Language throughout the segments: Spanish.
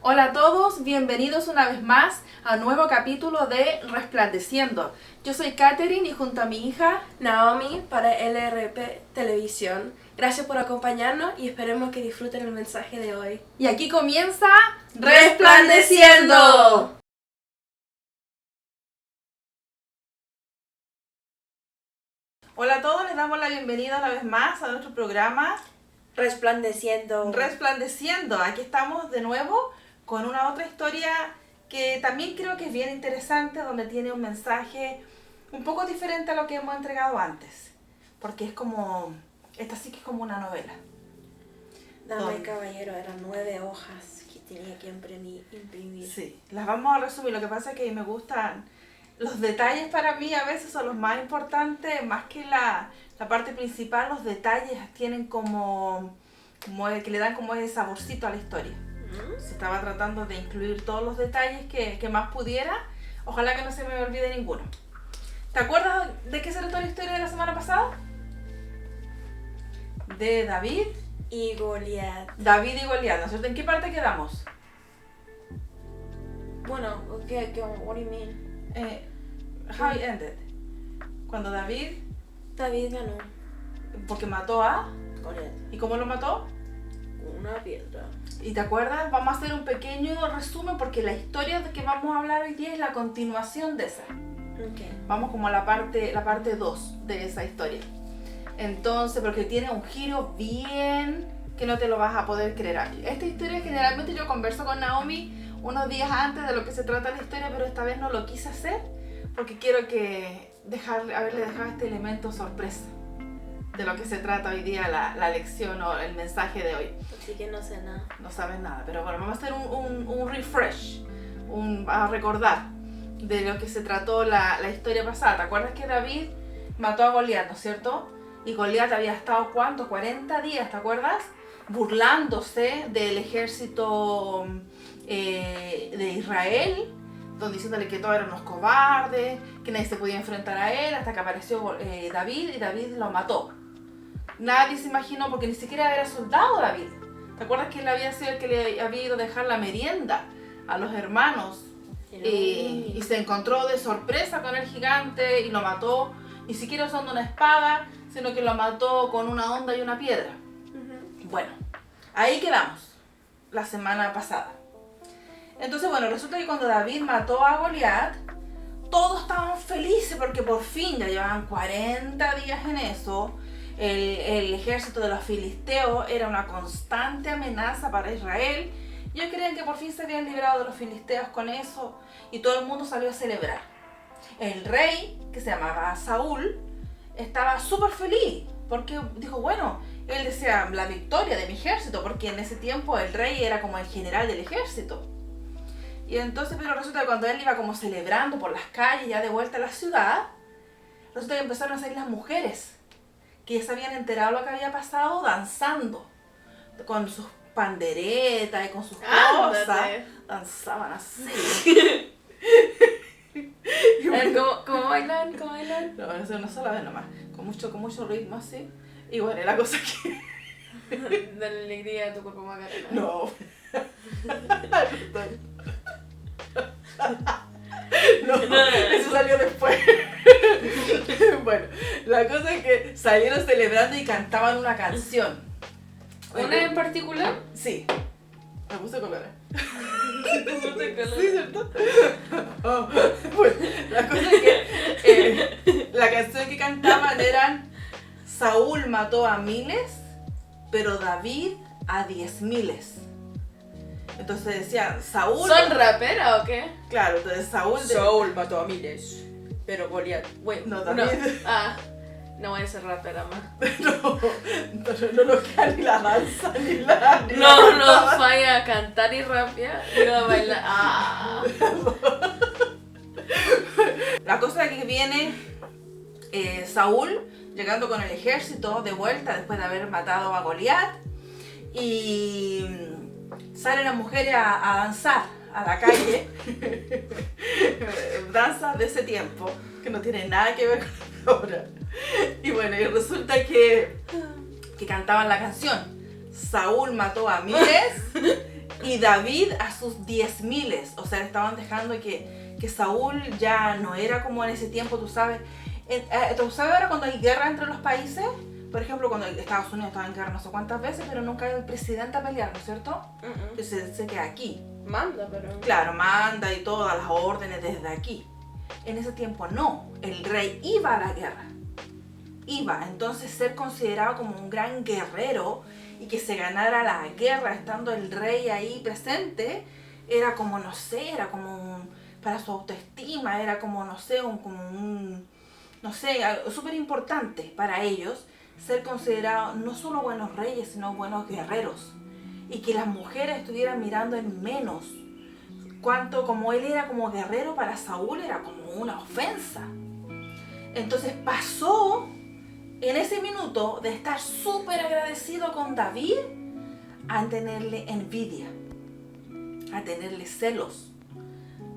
Hola a todos, bienvenidos una vez más a un nuevo capítulo de Resplandeciendo. Yo soy Katherine y junto a mi hija Naomi para LRP Televisión. Gracias por acompañarnos y esperemos que disfruten el mensaje de hoy. Y aquí comienza Resplandeciendo. Hola a todos, les damos la bienvenida una vez más a nuestro programa Resplandeciendo. Resplandeciendo. Aquí estamos de nuevo con una otra historia que también creo que es bien interesante, donde tiene un mensaje un poco diferente a lo que hemos entregado antes, porque es como, esta sí que es como una novela. Dama y caballero, eran 9 hojas que tenía que imprimir. Sí, las vamos a resumir. Lo que pasa es que me gustan los detalles, para mí a veces son los más importantes, más que la parte principal. Los detalles tienen como que le dan como ese saborcito a la historia. Se estaba tratando de incluir todos los detalles que más pudiera. Ojalá que no se me olvide ninguno. ¿Te acuerdas de qué se trató la historia de la semana pasada? De David y Goliat. David y Goliat, ¿no es cierto? ¿En qué parte quedamos? Bueno, what do you mean? How it ended. Cuando David ganó. Porque mató a Goliat. ¿Y cómo lo mató? Con una piedra. ¿Y te acuerdas? Vamos a hacer un pequeño resumen porque la historia de que vamos a hablar hoy día es la continuación de esa. Okay. Vamos como a la parte 2 de esa historia. Entonces, porque tiene un giro bien que no te lo vas a poder creer. Esta historia generalmente yo converso con Naomi unos días antes de lo que se trata la historia, pero esta vez no lo quise hacer porque quiero haberle dejado este elemento sorpresa de lo que se trata hoy día la lección o el mensaje de hoy. Así que no sé nada. No sabes nada, pero bueno, vamos a hacer un refresh, a recordar de lo que se trató la historia pasada. ¿Te acuerdas que David mató a Goliat, ¿no es cierto? Y Goliat había estado, ¿cuánto? 40 días, ¿te acuerdas? Burlándose del ejército de Israel, diciéndole que todos eran unos cobardes, que nadie se podía enfrentar a él, hasta que apareció David y David lo mató. Nadie se imaginó, porque ni siquiera era soldado David. ¿Te acuerdas que él había sido el que le había ido a dejar la merienda a los hermanos? Y se encontró de sorpresa con el gigante y lo mató, ni siquiera usando una espada, sino que lo mató con una honda y una piedra. Bueno, ahí quedamos la semana pasada. Entonces, bueno, resulta que cuando David mató a Goliat, todos estaban felices porque por fin ya llevaban 40 días en eso. El ejército de los filisteos era una constante amenaza para Israel. Ellos creían que por fin se habían librado de los filisteos con eso y todo el mundo salió a celebrar. El rey, que se llamaba Saúl, estaba súper feliz porque dijo, bueno, él decía la victoria de mi ejército, porque en ese tiempo el rey era como el general del ejército. Y entonces, pero resulta que cuando él iba como celebrando por las calles, ya de vuelta a la ciudad, resulta que empezaron a salir las mujeres, que ya se habían enterado de lo que había pasado, danzando, con sus panderetas y con sus cosas, danzaban así. ¿Cómo bailan? ¿Cómo bailan? No, eso no solo vez nomás, con mucho ritmo así. Y bueno, la cosa que... Dale alegría a tu cuerpo Macarena. No. No, eso salió después. Bueno, la cosa es que salieron celebrando y cantaban una canción. ¿Una en particular? Sí. Me puse colores. Sí, ¿cierto? Oh, bueno, la cosa es que la canción que cantaban eran: Saúl mató a miles, pero David a 10.000. Entonces decía, Saúl... ¿Son raperas o qué? Claro, entonces Saúl mató a miles, pero Goliat... No, David... No voy a ser rapera más. No nos queda ni la danza ni la... No, vaya a cantar y rapear y a bailar. La cosa es que viene Saúl llegando con el ejército de vuelta después de haber matado a Goliat, y salen las mujeres a danzar a la calle. Danzas de ese tiempo que no tienen nada que ver con ahora. Y bueno, y resulta que cantaban la canción: Saúl mató a miles Y David a sus 10.000, o sea, estaban dejando que Saúl ya no era como en ese tiempo, tú sabes. ¿Tú sabes ahora cuando hay guerra entre los países? Por ejemplo, cuando Estados Unidos estaba en guerra no sé cuántas veces, pero nunca hay el presidente a pelear, ¿no es cierto? Entonces se queda aquí. Manda, pero... Claro, manda y todas las órdenes desde aquí. En ese tiempo no, el rey iba a la guerra. Iba, entonces ser considerado como un gran guerrero y que se ganara la guerra estando el rey ahí presente, era como, no sé, era como para su autoestima, era como, no sé, no sé, algo súper importante para ellos ser considerados no solo buenos reyes, sino buenos guerreros. Y que las mujeres estuvieran mirando en menos. Cuanto como él era como guerrero, para Saúl era como una ofensa. Entonces pasó en ese minuto de estar súper agradecido con David a tenerle envidia, a tenerle celos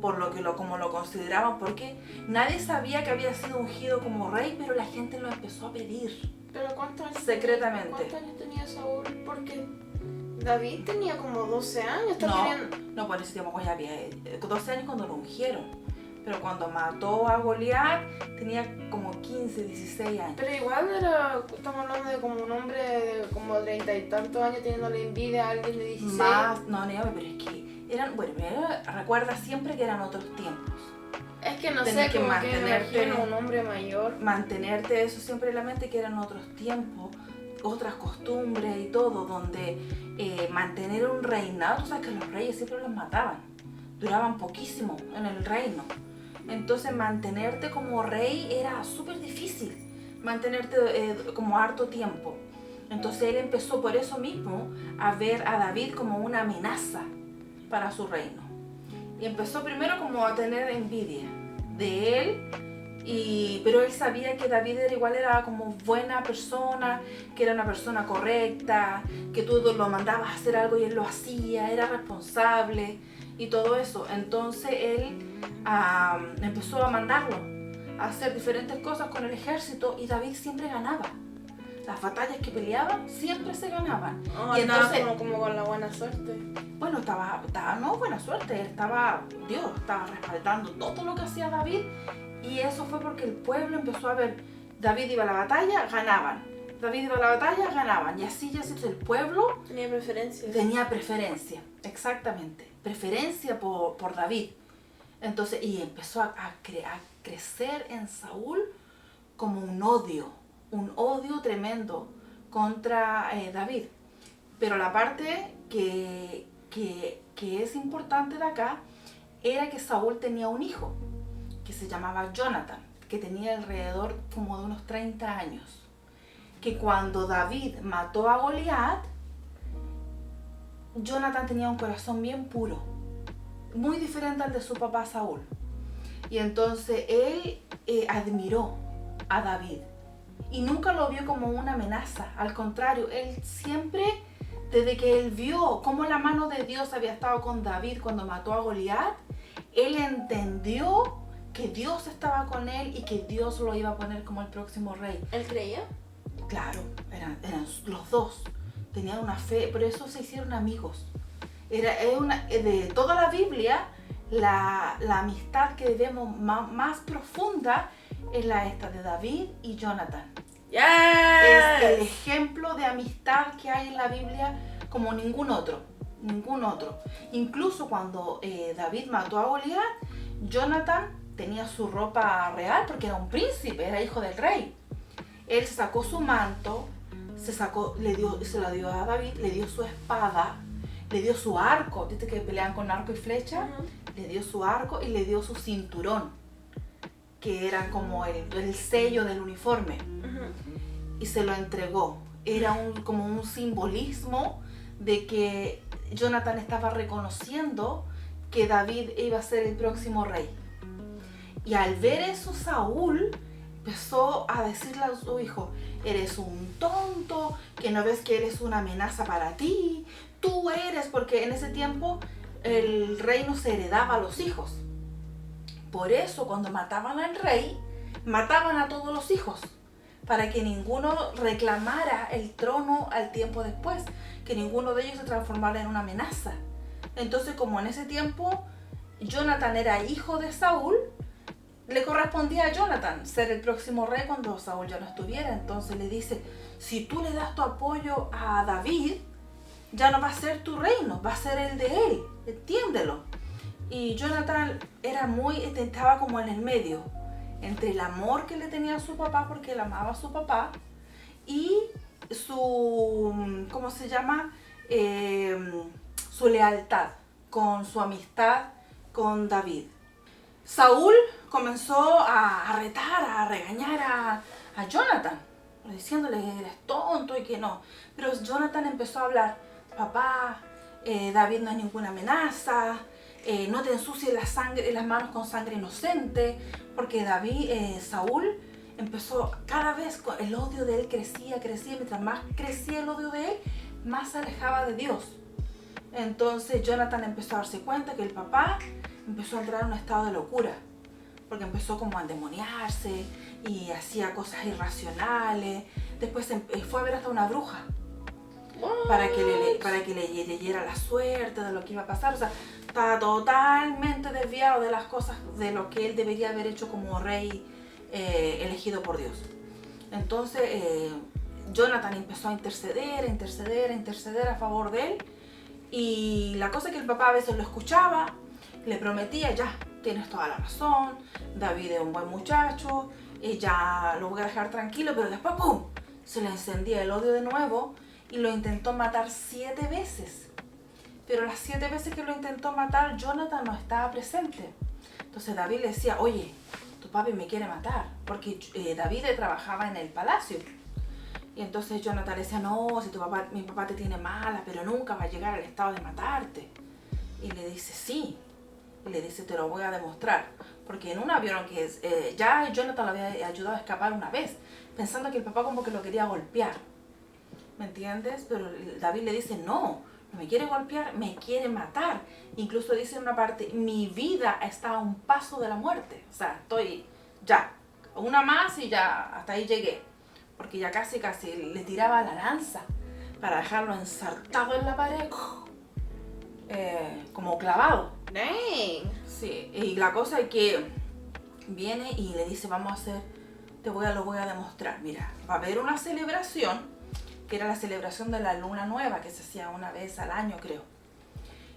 por como lo consideraban, porque nadie sabía que había sido ungido como rey, pero la gente lo empezó a pedir. ¿Pero cuántos años secretamente? ¿Cuántos años tenía Saúl? Porque David tenía como 12 años. No, por ese tiempo ya había 12 años cuando lo ungieron. Pero cuando mató a Goliat tenía como 15, 16 años. Pero igual estamos hablando de como un hombre de como 30 y tantos años teniéndole envidia a alguien de 16. Más, no, pero es que eran, bueno, recuerda siempre que eran otros tiempos. Es que no Tenés sé, que como mantenerte, que me imagino un hombre mayor. Mantenerte eso siempre en la mente, que eran otros tiempos, otras costumbres y todo, donde mantener un reinado, tú sabes que los reyes siempre los mataban, duraban poquísimo en el reino. Entonces mantenerte como rey era súper difícil, mantenerte como harto tiempo. Entonces él empezó por eso mismo a ver a David como una amenaza para su reino. Y empezó primero como a tener envidia de él, pero él sabía que David era como buena persona, que era una persona correcta, que tú lo mandabas a hacer algo y él lo hacía, era responsable y todo eso. Entonces él empezó a mandarlo a hacer diferentes cosas con el ejército y David siempre ganaba. Las batallas que peleaban siempre se ganaban. Y entonces como con la buena suerte. Bueno, estaba no buena suerte, Dios estaba respaldando todo lo que hacía David, y eso fue porque el pueblo empezó a ver, David iba a la batalla, ganaban. David iba a la batalla, ganaban. Y así el pueblo tenía preferencia, exactamente, preferencia por David. Entonces, y empezó a crecer en Saúl como un odio tremendo contra David. Pero la parte que es importante de acá era que Saúl tenía un hijo que se llamaba Jonathan, que tenía alrededor como de unos 30 años. Que cuando David mató a Goliat, Jonathan tenía un corazón bien puro, muy diferente al de su papá Saúl. Y entonces él admiró a David y nunca lo vio como una amenaza. Al contrario, él siempre, desde que él vio cómo la mano de Dios había estado con David cuando mató a Goliat, él entendió que Dios estaba con él y que Dios lo iba a poner como el próximo rey. ¿Él creía? Claro, eran los dos. Tenían una fe, por eso se hicieron amigos. De toda la Biblia, la amistad que vemos más profunda es esta de David y Jonathan. Yes. Es el ejemplo de amistad que hay en la Biblia como ningún otro. Incluso cuando David mató a Goliat, Jonathan tenía su ropa real porque era un príncipe, era hijo del rey. Él sacó su manto, se la dio a David, le dio su espada, le dio su arco, ¿viste que pelean con arco y flecha? Le dio su arco y le dio su cinturón, que era como el sello del uniforme. Y se lo entregó. Era como un simbolismo de que Jonathan estaba reconociendo que David iba a ser el próximo rey. Y al ver eso, Saúl empezó a decirle a su hijo: eres un tonto, que no ves que eres una amenaza para ti, tú eres, porque en ese tiempo el reino se heredaba a los hijos. Por eso cuando mataban al rey, mataban a todos los hijos, para que ninguno reclamara el trono al tiempo después, que ninguno de ellos se transformara en una amenaza. Entonces, como en ese tiempo Jonathan era hijo de Saúl, le correspondía a Jonathan ser el próximo rey cuando Saúl ya no estuviera. Entonces le dice, si tú le das tu apoyo a David, ya no va a ser tu reino, va a ser el de él, entiéndelo. Y Jonathan estaba como en el medio, entre el amor que le tenía a su papá, porque él amaba a su papá, y su, ¿cómo se llama? Su lealtad, con su amistad con David. Saúl comenzó a retar, a regañar a Jonathan, diciéndole que eres tonto y que no. Pero Jonathan empezó a hablar, papá, David no es ninguna amenaza, no te ensucies las manos con sangre inocente, porque Saúl empezó cada vez, el odio de él crecía, mientras más crecía el odio de él, más se alejaba de Dios. Entonces Jonathan empezó a darse cuenta que el papá empezó a entrar en un estado de locura, porque empezó como a endemoniarse y hacía cosas irracionales. Después fue a ver hasta una bruja para que le leyera la suerte de lo que iba a pasar. O sea, estaba totalmente desviado de las cosas, de lo que él debería haber hecho como rey elegido por Dios. Entonces Jonathan empezó a interceder a favor de él. Y la cosa es que el papá a veces lo escuchaba, le prometía, ya, tienes toda la razón, David es un buen muchacho, y ya lo voy a dejar tranquilo, pero después, ¡pum!, se le encendía el odio de nuevo y lo intentó matar 7 veces. Pero las 7 veces que lo intentó matar, Jonathan no estaba presente. Entonces David le decía, oye, tu papi me quiere matar, porque David trabajaba en el palacio. Y entonces Jonathan le decía, no, si mi papá te tiene mala, pero nunca va a llegar al estado de matarte. Y le dice, sí. Y le dice, te lo voy a demostrar. Porque en una vieron que ya Jonathan lo había ayudado a escapar una vez, pensando que el papá como que lo quería golpear. ¿Me entiendes? Pero David le dice, no me quiere golpear, me quiere matar. Incluso dice en una parte, mi vida está a un paso de la muerte. O sea, estoy ya, una más y ya, hasta ahí llegué. Porque ya casi le tiraba la lanza para dejarlo ensartado en la pared, como clavado. Dang. Sí, y la cosa es que viene y le dice, vamos a hacer, lo voy a demostrar. Mira, va a haber una celebración, que era la celebración de la luna nueva, que se hacía una vez al año, creo.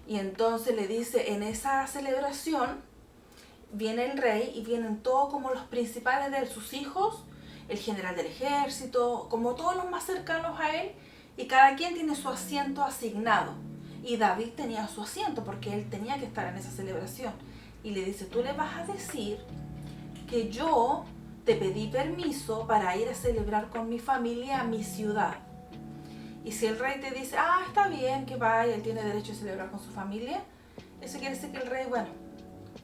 Y entonces le dice, en esa celebración viene el rey y vienen todos como los principales de sus hijos, el general del ejército, como todos los más cercanos a él, y cada quien tiene su asiento asignado. Y David tenía su asiento porque él tenía que estar en esa celebración. Y le dice, tú le vas a decir que yo te pedí permiso para ir a celebrar con mi familia a mi ciudad. Y si el rey te dice, está bien que vaya, él tiene derecho a celebrar con su familia, eso quiere decir que el rey, bueno,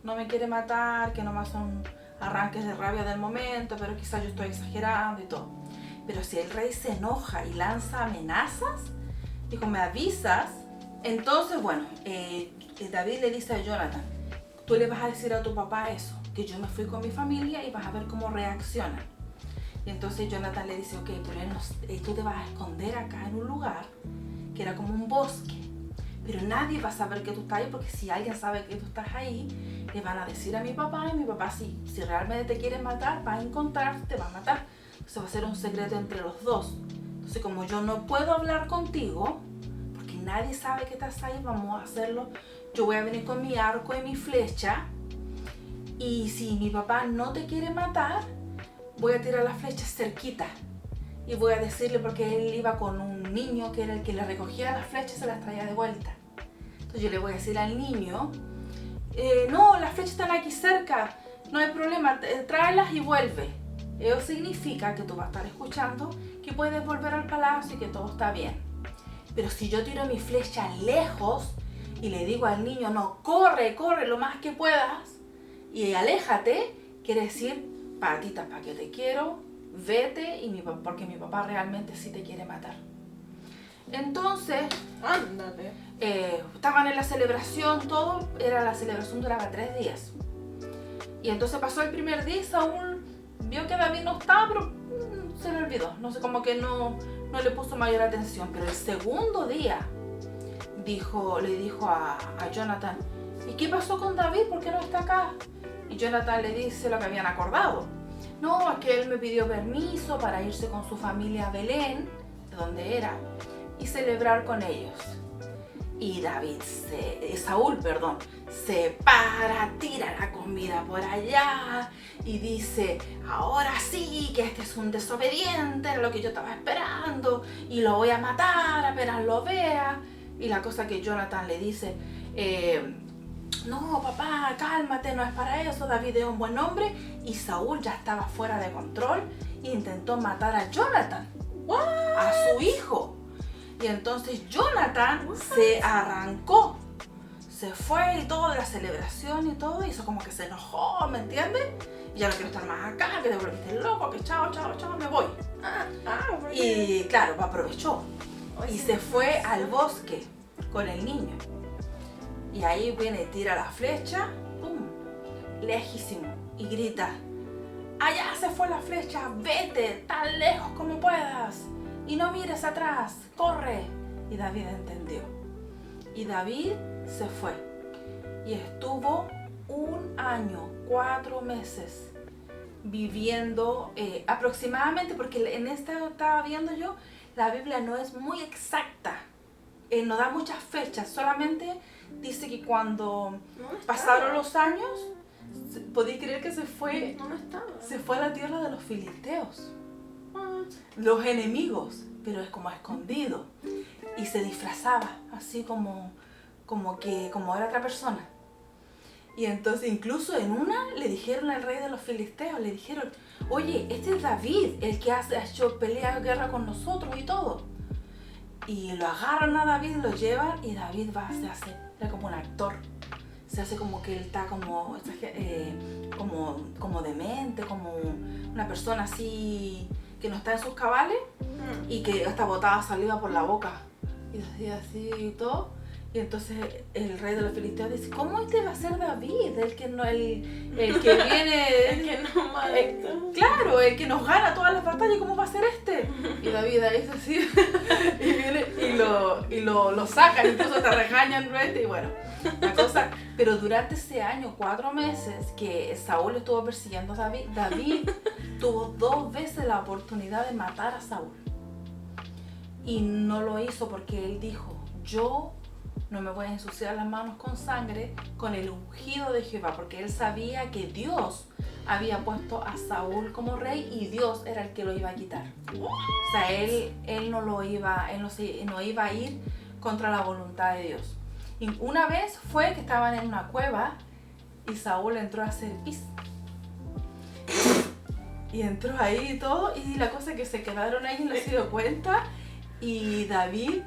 no me quiere matar, que nomás son arranques de rabia del momento, pero quizás yo estoy exagerando y todo. Pero si el rey se enoja y lanza amenazas, dijo, me avisas. Entonces, bueno, David le dice a Jonathan, tú le vas a decir a tu papá eso, que yo me fui con mi familia y vas a ver cómo reacciona. Y entonces Jonathan le dice, ok, pero tú te vas a esconder acá en un lugar que era como un bosque, pero nadie va a saber que tú estás ahí, porque si alguien sabe que tú estás ahí, le van a decir a mi papá, y mi papá si realmente te quiere matar, va a encontrarte, te va a matar. Entonces va a ser un secreto entre los dos. Entonces como yo no puedo hablar contigo, porque nadie sabe que estás ahí, vamos a hacerlo, yo voy a venir con mi arco y mi flecha, y si mi papá no te quiere matar, voy a tirar las flechas cerquita. Y voy a decirle, porque él iba con un niño que era el que le recogía las flechas y se las traía de vuelta. Entonces yo le voy a decir al niño, no, las flechas están aquí cerca, no hay problema, tráelas y vuelve. Eso significa que tú vas a estar escuchando, que puedes volver al palacio y que todo está bien. Pero si yo tiro mi flecha lejos y le digo al niño, no, corre lo más que puedas y aléjate, quiere decir, patita, para que te quiero, vete, porque mi papá realmente sí te quiere matar. Entonces, ándate. Estaban en la celebración, la celebración duraba 3 días. Y entonces pasó el primer día y Saúl vio que David no estaba, pero se le olvidó. No sé, como que no le puso mayor atención. Pero el segundo día le dijo a Jonathan, ¿y qué pasó con David? ¿Por qué no está acá? Y Jonathan le dice lo que habían acordado. No, es que él me pidió permiso para irse con su familia a Belén, de donde era, y celebrar con ellos. Y Saúl, se para, tira la comida por allá y dice, ahora sí que este es un desobediente, lo que yo estaba esperando, y lo voy a matar apenas lo vea. Y la cosa que Jonathan le dice, no papá, cálmate, no es para eso, David es un buen hombre. Y Saúl ya estaba fuera de control e intentó matar a Jonathan, a su hijo. Y entonces Jonathan se arrancó, se fue y todo de la celebración y todo, hizo como que se enojó, ¿me entiendes? Y ya no quiero estar más acá, que te volviste loco, que chao, me voy. Y claro, aprovechó y se fue al bosque con el niño. Y ahí viene y tira la flecha, ¡pum!, lejísimo, y grita, allá se fue la flecha, vete tan lejos como puedas. Y no mires atrás, corre. Y David entendió. Y David se fue. Y estuvo 1 año, 4 meses viviendo aproximadamente, porque en esta estaba viendo yo, la Biblia no es muy exacta. No da muchas fechas, solamente dice que cuando pasaron los años, podéis creer que se fue a la tierra de los filisteos. Los enemigos, pero es como escondido, y se disfrazaba así como era otra persona. Y entonces incluso en una le dijeron al rey de los filisteos, le dijeron, oye, este es David, el que ha hecho guerra con nosotros y todo. Y lo agarran a David, lo llevan, y David era como un actor, se hace como que él está como demente, como una persona así que no está en sus cabales, y que hasta botaba saliva por la boca y hacía así y todo. Y entonces el rey de los filisteos dice, ¿cómo este va a ser David? El que viene, el que no mata. Claro, el que nos gana todas las batallas, ¿cómo va a ser este? Y David ahí es así y viene y lo sacan, incluso te regañan, y bueno, la cosa. Pero durante ese año, 4 meses que Saúl estuvo persiguiendo a David tuvo 2 veces la oportunidad de matar a Saúl. Y no lo hizo porque él dijo, yo no me voy a ensuciar las manos con sangre, con el ungido de Jehová, porque él sabía que Dios había puesto a Saúl como rey y Dios era el que lo iba a quitar. O sea, él no iba a ir contra la voluntad de Dios. Y una vez fue que estaban en una cueva y Saúl entró a hacer pis. Y entró ahí y todo, y la cosa es que se quedaron ahí y no se dio cuenta, y David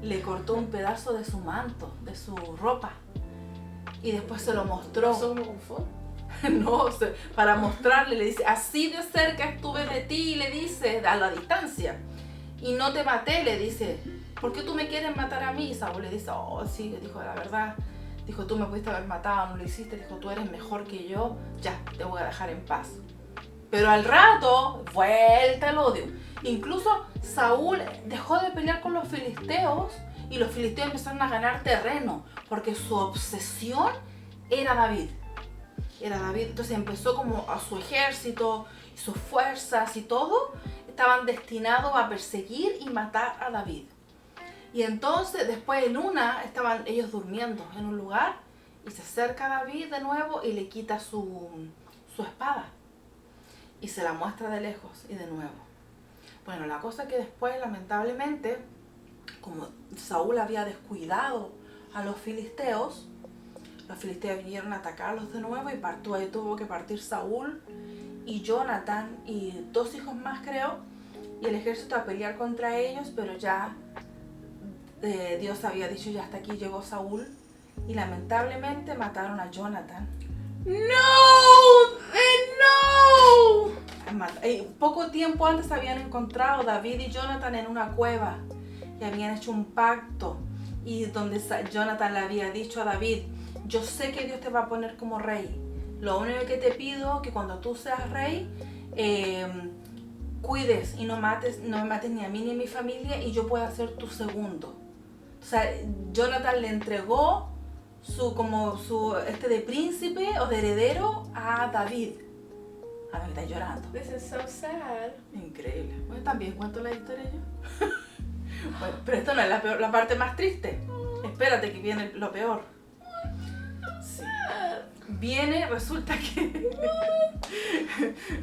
le cortó un pedazo de su manto, de su ropa, y después se lo mostró. ¿Eso me confunde? No, para mostrarle, le dice, así de cerca estuve de ti, le dice, a la distancia, y no te maté, le dice, ¿por qué tú me quieres matar a mí? Y Saúl le dice, oh sí, le dijo, la verdad, dijo, tú me pudiste haber matado, no lo hiciste, dijo, tú eres mejor que yo, ya, te voy a dejar en paz. Pero al rato, vuelta el odio. Incluso Saúl dejó de pelear con los filisteos y los filisteos empezaron a ganar terreno porque su obsesión era David. Entonces empezó como a su ejército, sus fuerzas y todo estaban destinados a perseguir y matar a David. Y entonces después estaban ellos durmiendo en un lugar y se acerca David de nuevo y le quita su espada y se la muestra de lejos y de nuevo. Bueno, la cosa que después, lamentablemente, como Saúl había descuidado a los filisteos vinieron a atacarlos de nuevo y ahí tuvo que partir Saúl y Jonathan y 2 hijos más, creo, y el ejército a pelear contra ellos, pero ya Dios había dicho, ya hasta aquí llegó Saúl, y lamentablemente mataron a Jonathan. Poco tiempo antes habían encontrado David y Jonathan en una cueva y habían hecho un pacto, y donde Jonathan le había dicho a David, yo sé que Dios te va a poner como rey, lo único que te pido es que cuando tú seas rey cuides y no me mates ni a mí ni a mi familia, y yo pueda ser tu segundo. sea, Jonathan le entregó de príncipe o de heredero a David. A ver, está llorando. This is so sad. Increíble. Bueno, también cuento la historia yo. Bueno, pero esto no es la parte más triste. Espérate que viene lo peor. Sí.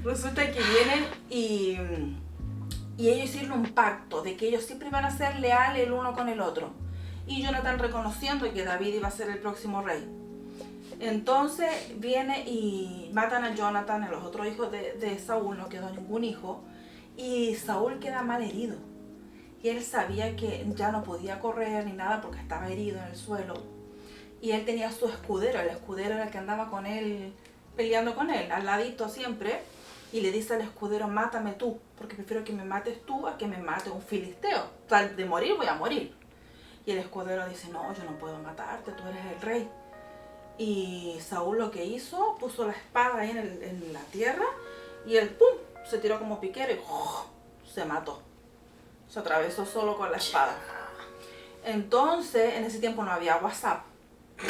Resulta que vienen y ellos hicieron un pacto de que ellos siempre iban a ser leales el uno con el otro. Y Jonathan reconociendo que David iba a ser el próximo rey. Entonces viene y matan a Jonathan, a los otros hijos de Saúl, no quedó ningún hijo. Y Saúl queda mal herido. Y él sabía que ya no podía correr ni nada porque estaba herido en el suelo. Y él tenía su escudero, el escudero era el que andaba con él, peleando con él, al ladito siempre. Y le dice al escudero, mátame tú, porque prefiero que me mates tú a que me mate un filisteo. O sea, de morir voy a morir. Y el escudero dice, no, yo no puedo matarte, tú eres el rey. Y Saúl lo que hizo, puso la espada ahí en la tierra y él, ¡pum!, se tiró como piquero y se mató. Se atravesó solo con la espada. Entonces, en ese tiempo no había WhatsApp,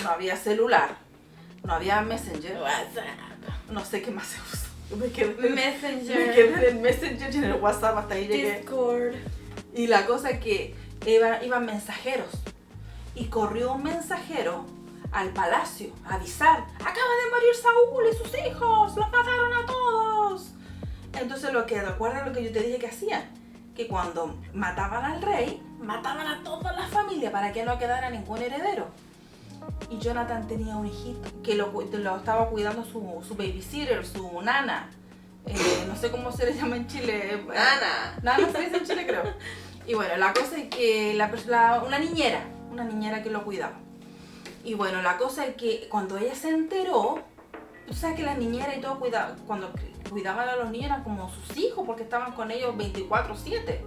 no había celular, no había Messenger. WhatsApp. No sé qué más se usa. Me quedé Messenger. en el Messenger y en el WhatsApp hasta ahí llegué. Discord. Y la cosa es que iban mensajeros. Y corrió un mensajero al palacio a avisar, acaba de morir Saúl y sus hijos, los mataron a todos. Entonces recuerda lo que yo te dije que hacían, que cuando mataban al rey, mataban a toda la familia para que no quedara ningún heredero. Y Jonathan tenía un hijito que lo estaba cuidando su babysitter, su nana. No sé cómo se le llama en Chile. Nana se dice en Chile, creo. Y bueno, la cosa es que una niñera que lo cuidaba. Y bueno, la cosa es que cuando ella se enteró, tú sabes que las niñeras y todo cuando cuidaban a los niños eran como sus hijos porque estaban con ellos 24/7.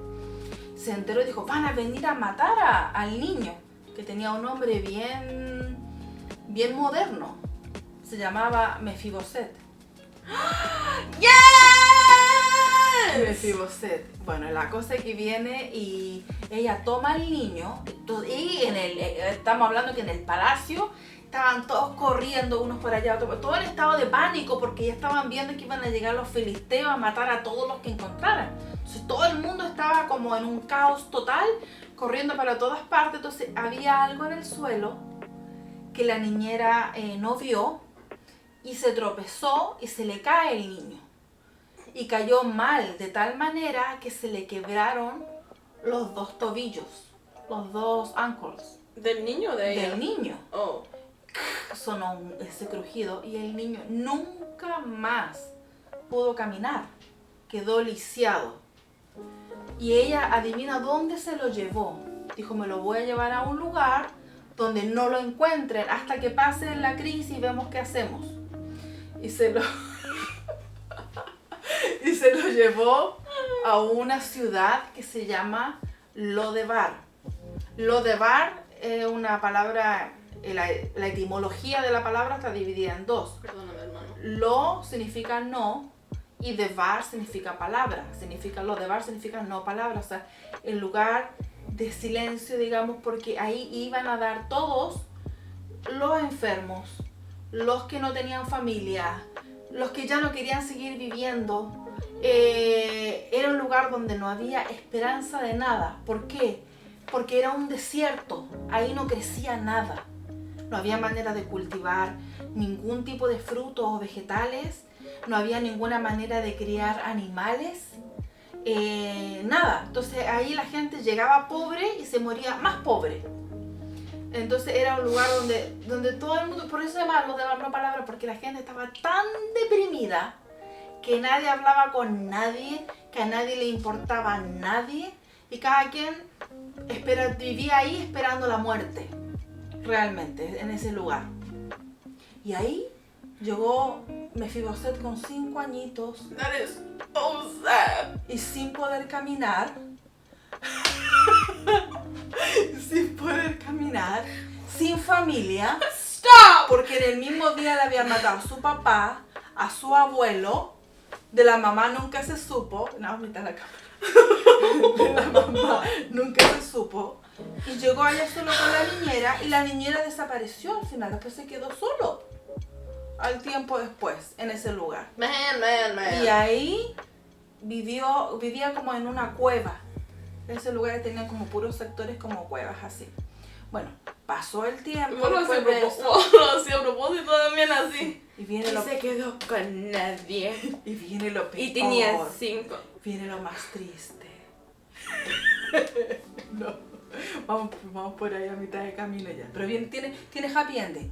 Se enteró y dijo, van a venir a matar al niño, que tenía un nombre bien moderno. Se llamaba Mefiboset. ¡Yes! Mefiboset. Bueno, la cosa es que viene y ella toma al niño y estamos hablando que en el palacio estaban todos corriendo unos por allá, todo en estado de pánico porque ya estaban viendo que iban a llegar los filisteos a matar a todos los que encontraran. Entonces todo el mundo estaba como en un caos total, corriendo para todas partes. Entonces había algo en el suelo que la niñera no vio y se tropezó y se le cae el niño. Y cayó mal, de tal manera que se le quebraron los 2 tobillos, los 2 ankles. ¿Del niño o de ella? Del niño. Oh. Sonó ese crujido y el niño nunca más pudo caminar. Quedó lisiado. Y ella, adivina dónde se lo llevó. Dijo, me lo voy a llevar a un lugar donde no lo encuentren hasta que pase la crisis y vemos qué hacemos. Y se lo llevó a una ciudad que se llama Lodebar. Lodebar es una palabra, la etimología de la palabra está dividida en 2. Perdóname, hermano. Lo significa no y devar significa palabra. Lodebar significa no palabra, o sea, el lugar de silencio, digamos, porque ahí iban a dar todos los enfermos, los que no tenían familia, los que ya no querían seguir viviendo. Era un lugar donde no había esperanza de nada. ¿Por qué? Porque era un desierto, ahí no crecía nada. No había manera de cultivar ningún tipo de frutos o vegetales, no había ninguna manera de criar animales, nada. Entonces ahí la gente llegaba pobre y se moría más pobre. Entonces era un lugar donde todo el mundo, por eso además los demás no palabras, porque la gente estaba tan deprimida que nadie hablaba con nadie, que a nadie le importaba a nadie y cada quien vivía ahí esperando la muerte, realmente, en ese lugar. Y ahí llegó Mefiboset con 5 añitos. That is so sad. Y sin poder caminar. Sin familia. Stop! Porque en el mismo día le habían matado a su papá, a su abuelo. De la mamá nunca se supo. No, mira la cámara. De la mamá nunca se supo. Y llegó allá solo con la niñera y la niñera desapareció al final, después se quedó solo. Al tiempo después, en ese lugar. Man. Y ahí vivía como en una cueva. Ese lugar tenía como puros sectores como cuevas así. Bueno, pasó el tiempo. Bueno, después de eso, lo hacía a propósito también así. y viene Y lo se quedó con nadie. y viene lo peor. Y tenía 5. Viene lo más triste. No. Vamos por ahí a mitad de camino ya. Pero bien, tiene happy ending.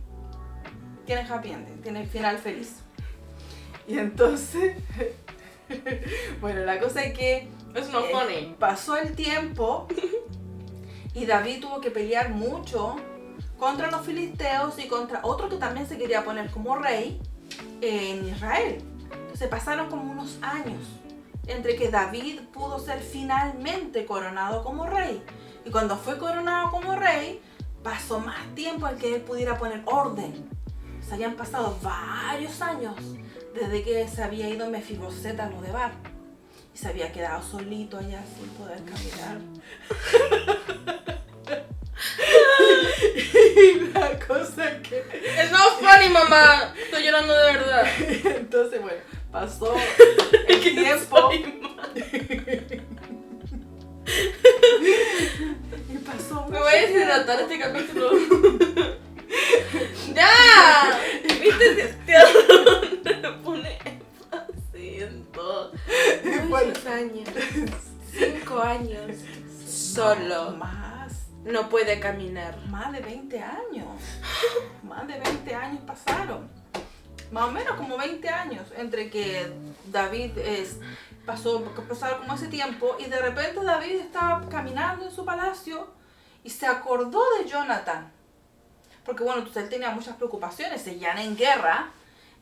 Tiene happy ending, tiene final feliz. Y entonces, bueno, la cosa es que Es no funny. pasó el tiempo y David tuvo que pelear mucho contra los filisteos y contra otro que también se quería poner como rey en Israel. Entonces pasaron como unos años entre que David pudo ser finalmente coronado como rey. Y cuando fue coronado como rey, pasó más tiempo en que él pudiera poner orden. Se habían pasado varios años desde que se había ido Mefiboset a Lodebar. Y se había quedado solito allá sin poder caminar. Y la cosa es que... Es no funny, mamá. Estoy llorando de verdad. Entonces, bueno, pasó el tiempo. Y pasó Me voy a deshidratar este capítulo. ¡Ya! ¿Viste? Te pone paciento. Bueno. 6 años. 5 años. Solo. No puede caminar. Más de 20 años. Más de 20 años pasaron. Más o menos como 20 años entre que David pasaron como ese tiempo y de repente David estaba caminando en su palacio y se acordó de Jonathan. Porque bueno, él tenía muchas preocupaciones, seguían en guerra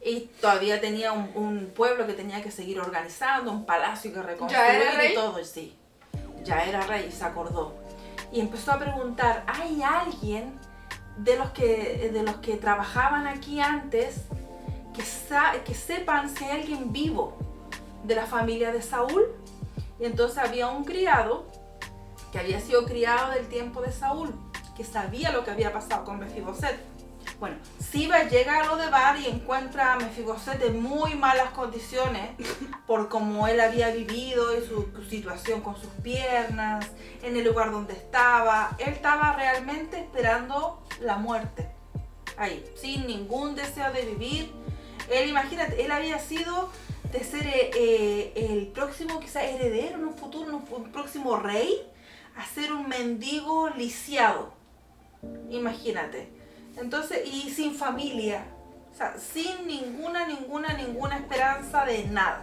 y todavía tenía un pueblo que tenía que seguir organizando, un palacio que reconstruir. ¿Ya era rey? Y todo, y sí. Ya era rey y se acordó. Y empezó a preguntar, ¿hay alguien de los que trabajaban aquí antes que sepan si hay alguien vivo de la familia de Saúl? Y entonces había un criado que había sido criado del tiempo de Saúl, que sabía lo que había pasado con Mefiboset. Bueno, Siba llega a Lodebar y encuentra a Mefiboset en muy malas condiciones por cómo él había vivido y su situación con sus piernas, en el lugar donde estaba. Él estaba realmente esperando la muerte, ahí, sin ningún deseo de vivir. Él, imagínate, él había sido de ser el próximo quizás heredero en un futuro, un próximo rey, a ser un mendigo lisiado. Imagínate. Entonces, y sin familia, o sea, sin ninguna esperanza de nada.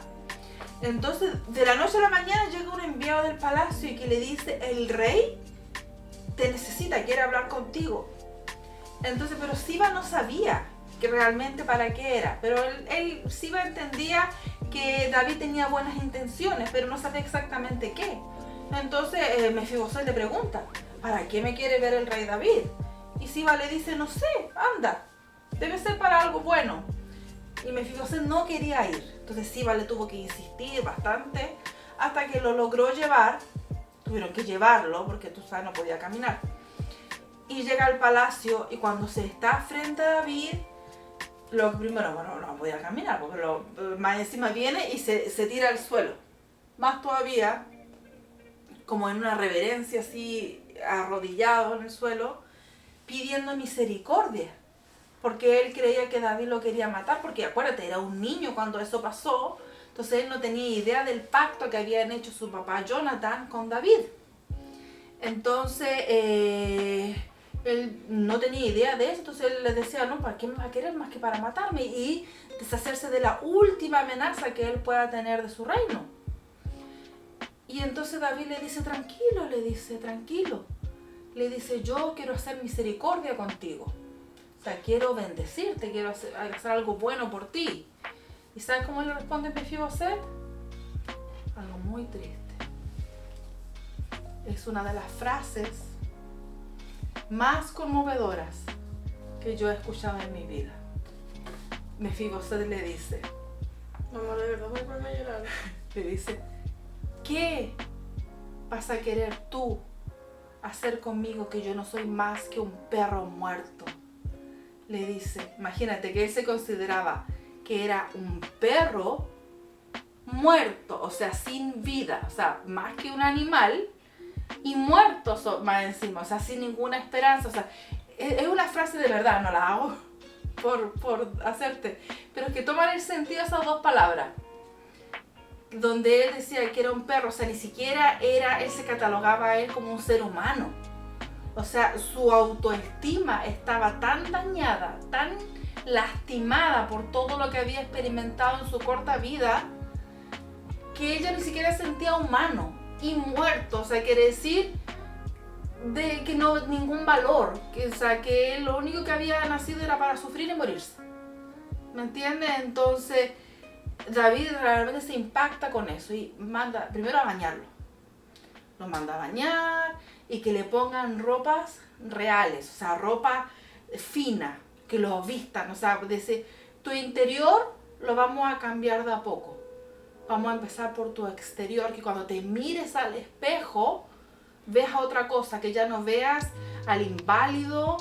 Entonces, de la noche a la mañana llega un enviado del palacio y que le dice, el rey te necesita, quiere hablar contigo. Entonces, pero Siba no sabía que realmente para qué era, pero Siba entendía que David tenía buenas intenciones, pero no sabía exactamente qué. Entonces, Mefiboset le pregunta, ¿para qué me quiere ver el rey David? Y Siba le dice, no sé, anda, debe ser para algo bueno. Y Mefiboset no quería ir. Entonces Siba le tuvo que insistir bastante hasta que lo logró llevar. Tuvieron que llevarlo porque tú sabes, no podía caminar. Y llega al palacio y cuando se está frente a David, lo primero, bueno, no podía caminar porque más encima viene y se tira al suelo. Más todavía, como en una reverencia así, arrodillado en el suelo, pidiendo misericordia, porque él creía que David lo quería matar, porque acuérdate, era un niño cuando eso pasó, entonces él no tenía idea del pacto que habían hecho su papá Jonathan con David. Entonces, él no tenía idea de eso, entonces él les decía, no, ¿para qué me va a querer más que para matarme? Y deshacerse de la última amenaza que él pueda tener de su reino. Y entonces David le dice, tranquilo, le dice, yo quiero hacer misericordia contigo. O sea, quiero bendecirte, quiero hacer algo bueno por ti. ¿Y sabes cómo le responde Mefiboset? Algo muy triste. Es una de las frases más conmovedoras que yo he escuchado en mi vida. Mefiboset le dice, Mamá, de verdad voy a ponerme a llorar. le dice, ¿qué vas a querer tú hacer conmigo que yo no soy más que un perro muerto? Le dice, imagínate que él se consideraba que era un perro muerto, o sea, sin vida, o sea, más que un animal y muerto más encima, o sea, sin ninguna esperanza, o sea, es una frase de verdad, no la hago por hacerte, pero es que toman el sentido esas dos palabras, donde él decía que era un perro, o sea, ni siquiera él se catalogaba a él como un ser humano, o sea, su autoestima estaba tan dañada, tan lastimada por todo lo que había experimentado en su corta vida, que ella ni siquiera sentía humano y muerto, o sea, quiere decir de que no ningún valor, que, o sea, que lo único que había nacido era para sufrir y morirse, ¿me entiendes? Entonces David realmente se impacta con eso y manda primero a bañarlo, lo manda a bañar y que le pongan ropas reales, o sea, ropa fina, que lo vistan, o sea, dice, tu interior lo vamos a cambiar de a poco. Vamos a empezar por tu exterior, que cuando te mires al espejo, veas otra cosa, que ya no veas al inválido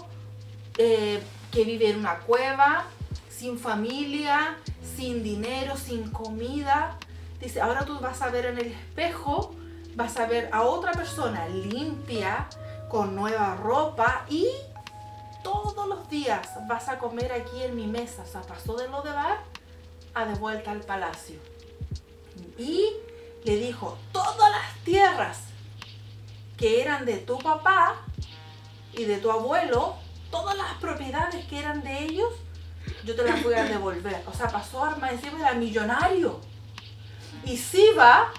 que vive en una cueva, sin familia, sin dinero, sin comida. Dice, ahora tú vas a ver en el espejo, vas a ver a otra persona limpia, con nueva ropa y todos los días vas a comer aquí en mi mesa. O sea, pasó de Lodebar a de vuelta al palacio. Y le dijo, todas las tierras que eran de tu papá y de tu abuelo, todas las propiedades que eran de ellos, yo te las voy a devolver. O sea, pasó a encima, era millonario. Y Siba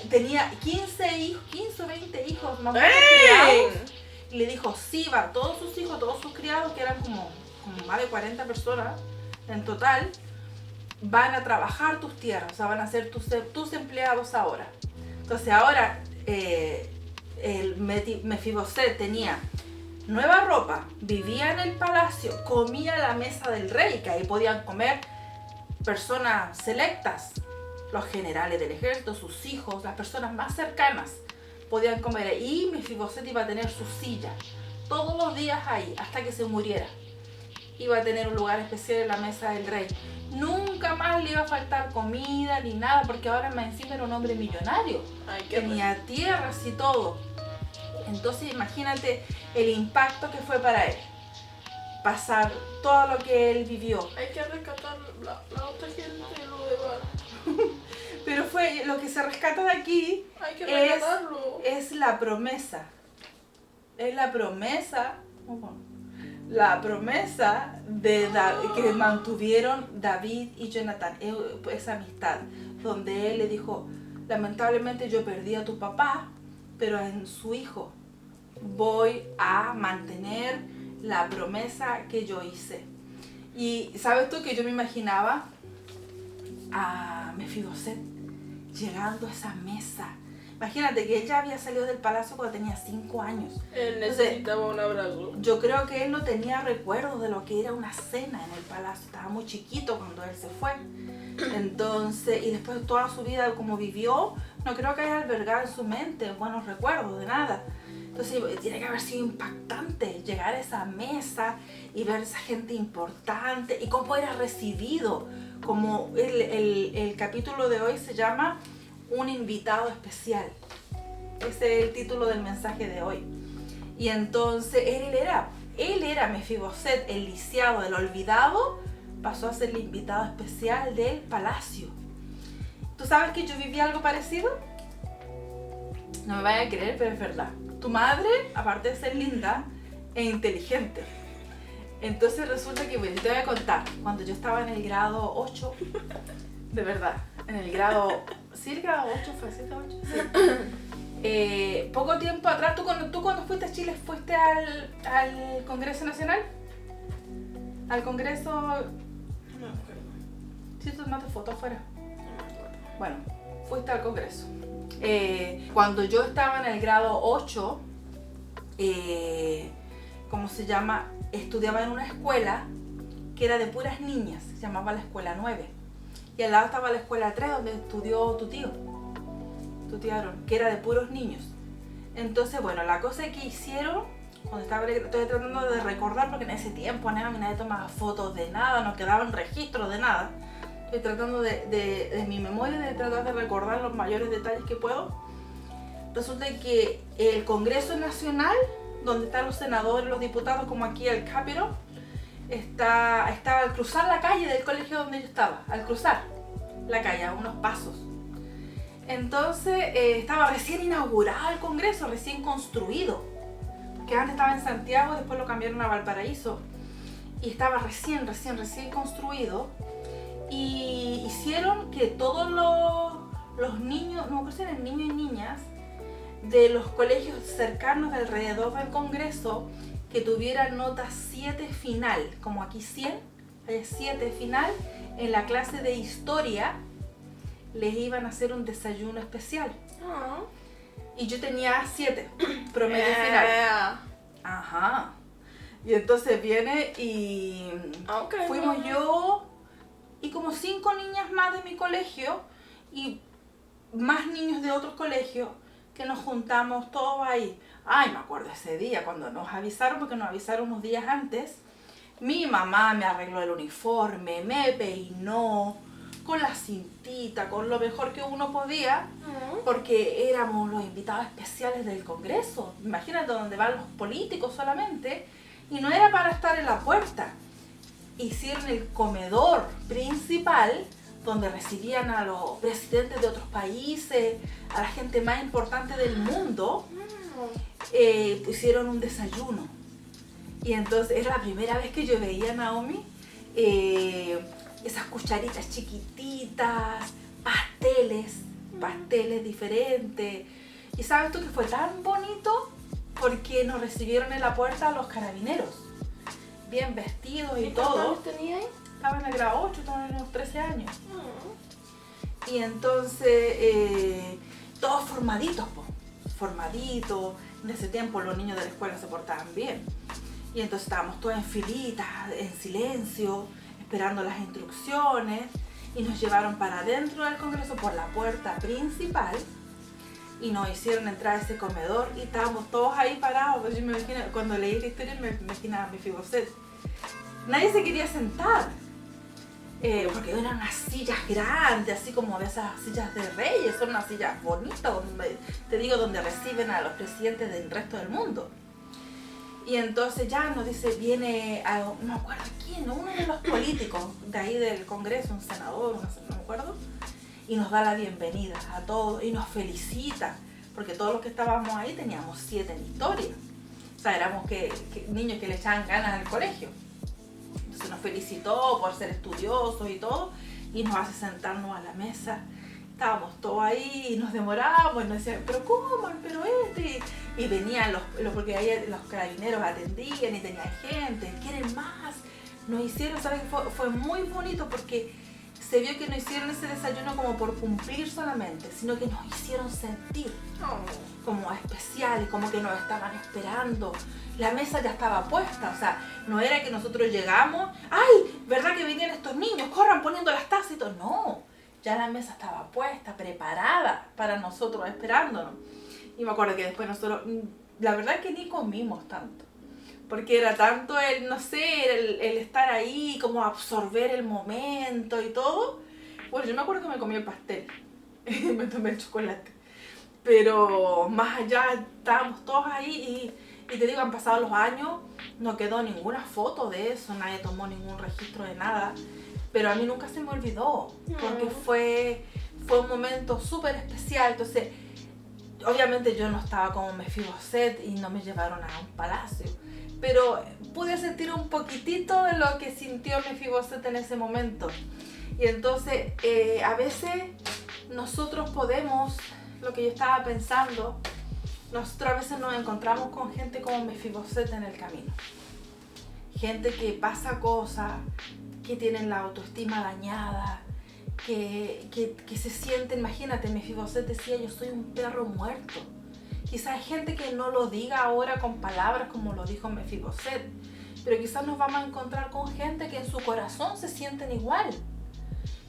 tenía 15 o 20 hijos más criados. Y le dijo, Siba, todos sus hijos, todos sus criados, que eran como más de 40 personas en total, van a trabajar tus tierras, o sea, van a ser tus empleados ahora. Entonces ahora el Mefiboset tenía nueva ropa, vivía en el palacio, comía a la mesa del rey, que ahí podían comer personas selectas, los generales del ejército, sus hijos, las personas más cercanas podían comer ahí. Y Mefiboset iba a tener su silla todos los días ahí hasta que se muriera. Iba a tener un lugar especial en la mesa del rey. Nunca más le iba a faltar comida ni nada, porque ahora más encima era un hombre millonario. Tenía tierras y todo. Entonces imagínate el impacto que fue para él. Pasar todo lo que él vivió. Hay que rescatar la otra gente de Lodebar. Pero fue lo que se rescata de aquí. Hay que rescatarlo. Es la promesa. Es la promesa. La promesa que mantuvieron David y Jonathan, esa amistad, donde él le dijo, lamentablemente yo perdí a tu papá, pero en su hijo voy a mantener la promesa que yo hice. Y sabes tú que yo me imaginaba a Mefiboset llegando a esa mesa. Imagínate que él ya había salido del palacio cuando tenía 5 años. Él necesitaba un abrazo. Yo creo que él no tenía recuerdos de lo que era una cena en el palacio. Estaba muy chiquito cuando él se fue. Entonces, y después toda su vida como vivió, no creo que haya albergado en su mente buenos recuerdos de nada. Entonces, tiene que haber sido impactante llegar a esa mesa y ver a esa gente importante y cómo era recibido. Como el capítulo de hoy se llama Un invitado especial. Ese es el título del mensaje de hoy. Y entonces él era Mefiboset, el lisiado, el olvidado, pasó a ser el invitado especial del palacio. ¿Tú sabes que yo viví algo parecido? No me vayan a creer, pero es verdad. Tu madre, aparte de ser linda, es inteligente. Entonces resulta que, bueno, te voy a contar, cuando yo estaba en el grado 8, de verdad, en el grado, sí, el grado 8 fue, 7, 8, sí. Poco tiempo atrás, ¿tú cuando fuiste a Chile, fuiste al Congreso Nacional? ¿Al Congreso? No me acuerdo. Sí, tú tomaste fotos afuera. No me acuerdo. Bueno, fuiste al Congreso. Cuando yo estaba en el grado 8, ¿cómo se llama? Estudiaba en una escuela que era de puras niñas, se llamaba la Escuela 9. Y al lado estaba la Escuela 3, donde estudió tu tío Aaron, que era de puros niños. Entonces, bueno, la cosa que hicieron, estoy tratando de recordar porque en ese tiempo nadie tomaba fotos de nada, no quedaban registros de nada. Estoy tratando de mi memoria, de tratar de recordar los mayores detalles que puedo. Resulta que el Congreso Nacional, donde están los senadores, los diputados, como aquí el Capitol, estaba al cruzar la calle del colegio donde yo estaba, al cruzar la calle, a unos pasos. Entonces estaba recién inaugurado el Congreso, recién construido, que antes estaba en Santiago, después lo cambiaron a Valparaíso, y estaba recién construido, y hicieron que todos los niños, no creo si eran niños y niñas, de los colegios cercanos de alrededor del Congreso, que tuvieran nota 7 final, como aquí 100, hay 7 final, en la clase de historia les iban a hacer un desayuno especial. Oh. Y yo tenía 7, promedio final. Ajá. Y entonces viene y fuimos yo y como 5 niñas más de mi colegio y más niños de otros colegios, que nos juntamos todos ahí. Ay, me acuerdo ese día cuando nos avisaron, porque nos avisaron unos días antes. Mi mamá me arregló el uniforme, me peinó con la cintita, con lo mejor que uno podía, porque éramos los invitados especiales del Congreso. Imagínate, donde van los políticos solamente, y no era para estar en la puerta. Hicieron el comedor principal, donde recibían a los presidentes de otros países, a la gente más importante del mundo. Pusieron un desayuno. Y entonces era la primera vez que yo veía a Naomi, esas cucharitas chiquititas, pasteles diferentes. Y sabes tú que fue tan bonito porque nos recibieron en la puerta los carabineros, bien vestidos y todo. ¿Cuántos tenías ahí? Estaba en el grado 8, estaba en unos 13 años. Y entonces, todos formaditos, formaditos. En ese tiempo los niños de la escuela se portaban bien. Y entonces estábamos todos en filitas, en silencio, esperando las instrucciones. Y nos llevaron para adentro del Congreso por la puerta principal. Y nos hicieron entrar a ese comedor y estábamos todos ahí parados. Pues yo me imagino, cuando leí la historia me imaginaba a Mefiboset. Nadie se quería sentar. Porque eran unas sillas grandes, así como de esas sillas de reyes, son unas sillas bonitas, donde reciben a los presidentes del resto del mundo. Y entonces ya nos dice, viene, no me acuerdo quién, uno de los políticos de ahí del Congreso, un senador, no me acuerdo, y nos da la bienvenida a todos y nos felicita, porque todos los que estábamos ahí teníamos 7 en historia. O sea, éramos niños que le echaban ganas al colegio. Entonces nos felicitó por ser estudiosos y todo, y nos hace sentarnos a la mesa. Estábamos todos ahí y nos demorábamos y nos decían, pero ¿cómo? Pero y venían porque ahí los carabineros atendían y tenía gente, ¿quieren más? Nos hicieron, ¿sabes? Fue muy bonito porque se vio que no hicieron ese desayuno como por cumplir solamente, sino que nos hicieron sentir como especiales, como que nos estaban esperando. La mesa ya estaba puesta, o sea, no era que nosotros llegamos, ¡ay! ¿Verdad que venían estos niños? Corran poniendo las tazas y todo. No, ya la mesa estaba puesta, preparada para nosotros, esperándonos. Y me acuerdo que después nosotros, la verdad es que ni comimos tanto, porque era tanto el, no sé, el estar ahí, como absorber el momento y todo. Bueno, yo me acuerdo que me comí el pastel, me tomé el chocolate, pero más allá estábamos todos ahí y te digo, han pasado los años, no quedó ninguna foto de eso, nadie tomó ningún registro de nada, pero a mí nunca se me olvidó, porque fue un momento súper especial. Entonces, obviamente yo no estaba como Mefiboset y no me llevaron a un palacio, pero pude sentir un poquitito de lo que sintió Mefiboset en ese momento. Y entonces, a veces nosotros podemos, lo que yo estaba pensando, nosotros a veces nos encontramos con gente como Mefiboset en el camino. Gente que pasa cosas, que tienen la autoestima dañada, que se sienten, imagínate, Mefiboset decía, yo soy un perro muerto. Quizás hay gente que no lo diga ahora con palabras como lo dijo Mefiboset, pero quizás nos vamos a encontrar con gente que en su corazón se sienten igual,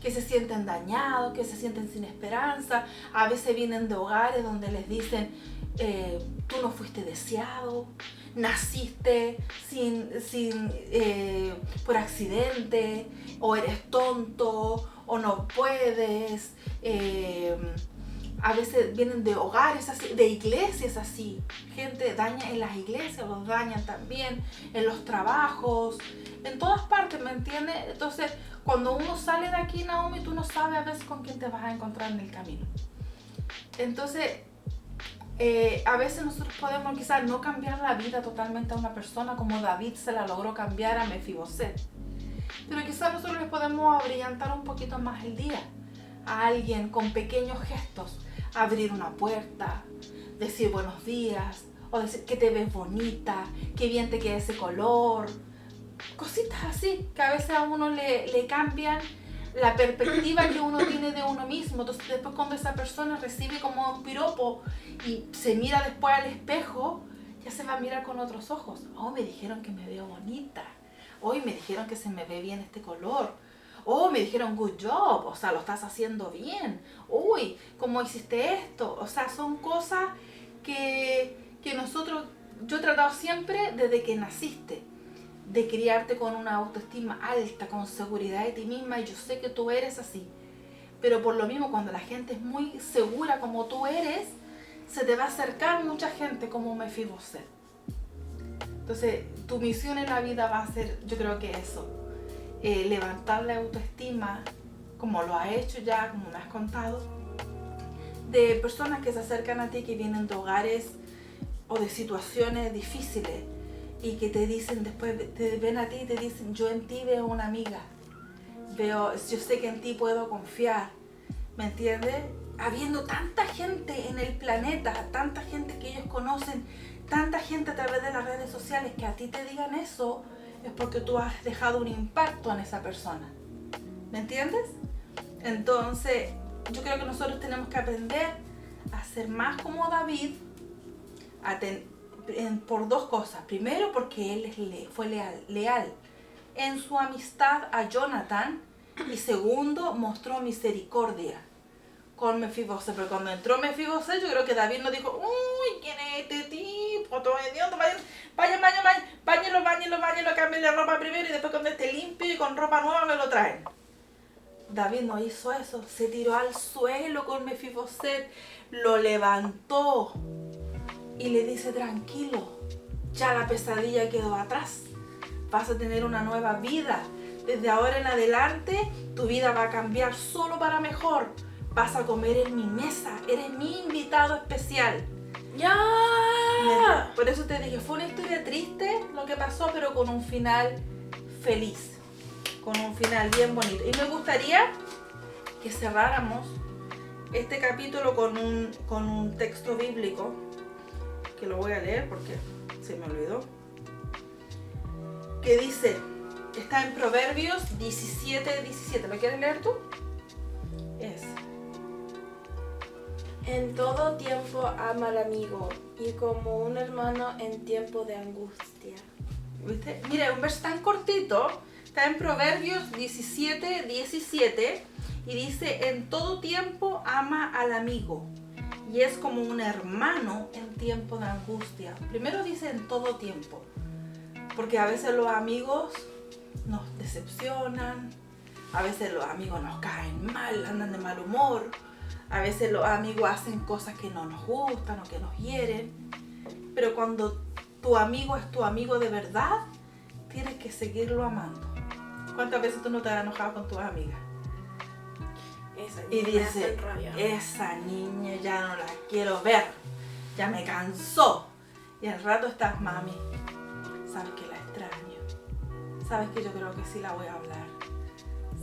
que se sienten dañados, que se sienten sin esperanza. A veces vienen de hogares donde les dicen, tú no fuiste deseado, naciste por accidente, o eres tonto, o no puedes. A veces vienen de hogares así, de iglesias así. Gente daña en las iglesias, los dañan también, en los trabajos, en todas partes, ¿me entiendes? Entonces, cuando uno sale de aquí, Naomi, tú no sabes a veces con quién te vas a encontrar en el camino. Entonces, a veces nosotros podemos quizás no cambiar la vida totalmente a una persona como David se la logró cambiar a Mefiboset. Pero quizás nosotros les podemos abrillantar un poquito más el día a alguien con pequeños gestos. Abrir una puerta, decir buenos días, o decir que te ves bonita, que bien te queda ese color. Cositas así que a veces a uno le cambian la perspectiva que uno tiene de uno mismo. Entonces después cuando esa persona recibe como un piropo y se mira después al espejo, ya se va a mirar con otros ojos. Oh, me dijeron que me veo bonita. Hoy me dijeron que se me ve bien este color. Oh, me dijeron good job, o sea, lo estás haciendo bien. Uy, ¿cómo hiciste esto? O sea, son cosas que yo he tratado siempre desde que naciste, de criarte con una autoestima alta, con seguridad de ti misma, y yo sé que tú eres así. Pero por lo mismo, cuando la gente es muy segura como tú eres, se te va a acercar mucha gente como Mefiboset. Entonces, tu misión en la vida va a ser, yo creo que eso. Levantar la autoestima, como lo has hecho ya, como me has contado, de personas que se acercan a ti, que vienen de hogares o de situaciones difíciles y que te dicen, después te ven a ti y te dicen, yo en ti veo una amiga, yo sé que en ti puedo confiar, ¿me entiendes? Habiendo tanta gente en el planeta, tanta gente que ellos conocen, tanta gente a través de las redes sociales, que a ti te digan eso, es porque tú has dejado un impacto en esa persona. ¿Me entiendes? Entonces, yo creo que nosotros tenemos que aprender a ser más como David, por dos cosas. Primero, porque él fue leal en su amistad a Jonathan. Y segundo, mostró misericordia con Mefiboset. Pero cuando entró Mefiboset, yo creo que David no dijo, uy, ¿quién es este tipo? Todo hediondo, báñelo, cambien la ropa primero y después cuando esté limpio y con ropa nueva me lo traen. David no hizo eso, se tiró al suelo con Mefiboset, lo levantó y le dice, tranquilo, ya la pesadilla quedó atrás, vas a tener una nueva vida. Desde ahora en adelante tu vida va a cambiar solo para mejor. Vas a comer en mi mesa, eres mi invitado especial. ¡Ya! Por eso te dije, fue una historia triste lo que pasó, pero con un final feliz, con un final bien bonito. Y me gustaría que cerráramos este capítulo con un texto bíblico, que lo voy a leer porque se me olvidó, que dice, está en Proverbios 17:17. ¿Lo quieres leer tú? En todo tiempo ama al amigo, y como un hermano en tiempo de angustia. ¿Viste? Mira, un verso tan cortito, está en Proverbios 17:17 y dice, en todo tiempo ama al amigo, y es como un hermano en tiempo de angustia. Primero dice en todo tiempo, porque a veces los amigos nos decepcionan, a veces los amigos nos caen mal, andan de mal humor, a veces los amigos hacen cosas que no nos gustan o que nos hieren, pero cuando tu amigo es tu amigo de verdad, tienes que seguirlo amando. ¿Cuántas veces tú no te has enojado con tus amigas? Y dices, esa niña ya no la quiero ver, ya me cansó. Y al rato estás, mami, sabes que la extraño, sabes que yo creo que sí la voy a hablar,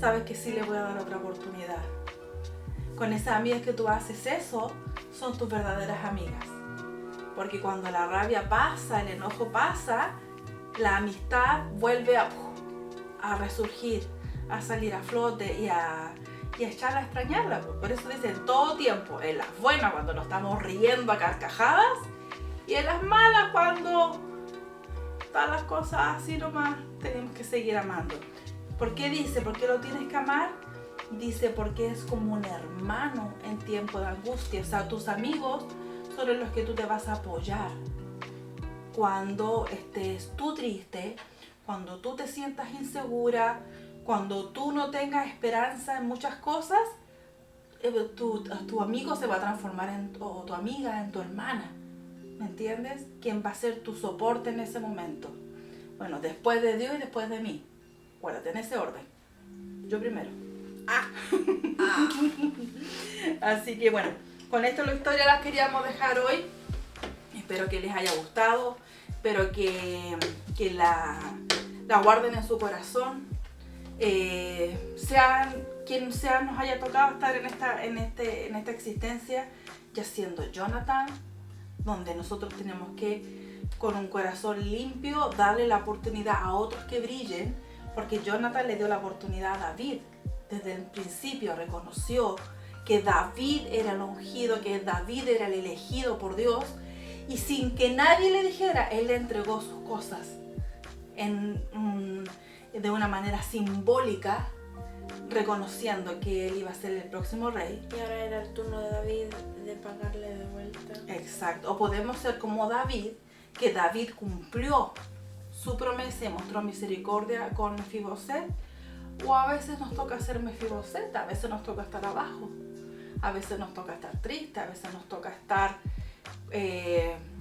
sabes que sí le voy a dar otra oportunidad. Con esas amigas que tú haces eso, son tus verdaderas amigas. Porque cuando la rabia pasa, el enojo pasa, la amistad vuelve a resurgir, a salir a flote y a echarla a extrañarla. Por eso dicen todo tiempo, en las buenas cuando nos estamos riendo a carcajadas y en las malas cuando están las cosas así nomás, tenemos que seguir amando. ¿Por qué dice? ¿Por qué lo tienes que amar? Dice porque es como un hermano en tiempo de angustia. O sea, tus amigos son en los que tú te vas a apoyar cuando estés tú triste, cuando tú te sientas insegura, cuando tú no tengas esperanza en muchas cosas. Tu amigo se va a transformar o tu amiga en tu hermana, ¿me entiendes? ¿Quién va a ser tu soporte en ese momento? Bueno, después de Dios y después de mí. Acuérdate, en ese orden. Yo primero. Así que bueno, con esto la historia las queríamos dejar hoy. Espero que les haya gustado. Espero que la guarden en su corazón. Sean quien sea nos haya tocado estar en esta existencia, ya siendo Jonathan, donde nosotros tenemos que, con un corazón limpio, darle la oportunidad a otros que brillen, porque Jonathan le dio la oportunidad a David. Desde el principio reconoció que David era el ungido, que David era el elegido por Dios, y sin que nadie le dijera, él le entregó sus cosas de una manera simbólica, reconociendo que él iba a ser el próximo rey. Y ahora era el turno de David de pagarle de vuelta. Exacto. O podemos ser como David, que David cumplió su promesa y mostró misericordia con Mefiboset. O a veces nos toca ser Mefiboset, a veces nos toca estar abajo, a veces nos toca estar triste, a veces nos toca estar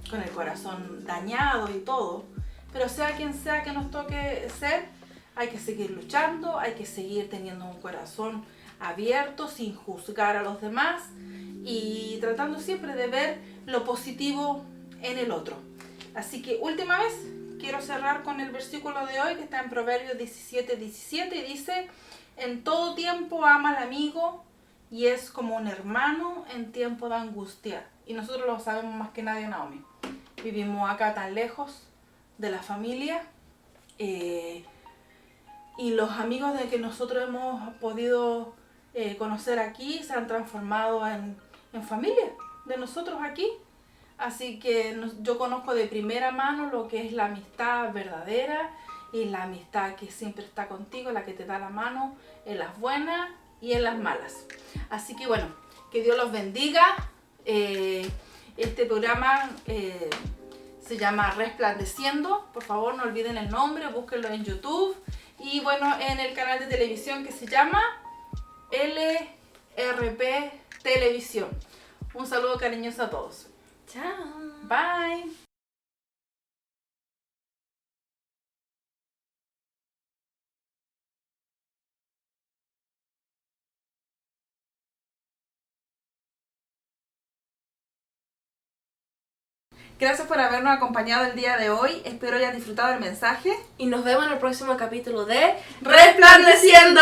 con el corazón dañado y todo. Pero sea quien sea que nos toque ser, hay que seguir luchando, hay que seguir teniendo un corazón abierto, sin juzgar a los demás y tratando siempre de ver lo positivo en el otro. Así que última vez, quiero cerrar con el versículo de hoy que está en Proverbios 17:17 y dice: en todo tiempo ama al amigo y es como un hermano en tiempo de angustia. Y nosotros lo sabemos más que nadie, Naomi. Vivimos acá tan lejos de la familia. Y los amigos de que nosotros hemos podido conocer aquí se han transformado en familia de nosotros aquí. Así que yo conozco de primera mano lo que es la amistad verdadera y la amistad que siempre está contigo, la que te da la mano en las buenas y en las malas. Así que bueno, que Dios los bendiga. Este programa se llama Resplandeciendo. Por favor, no olviden el nombre, búsquenlo en YouTube. Y bueno, en el canal de televisión que se llama LRP Televisión. Un saludo cariñoso a todos. Chao. Bye. Gracias por habernos acompañado el día de hoy. Espero hayas disfrutado del mensaje. Y nos vemos en el próximo capítulo de ¡Resplandeciendo!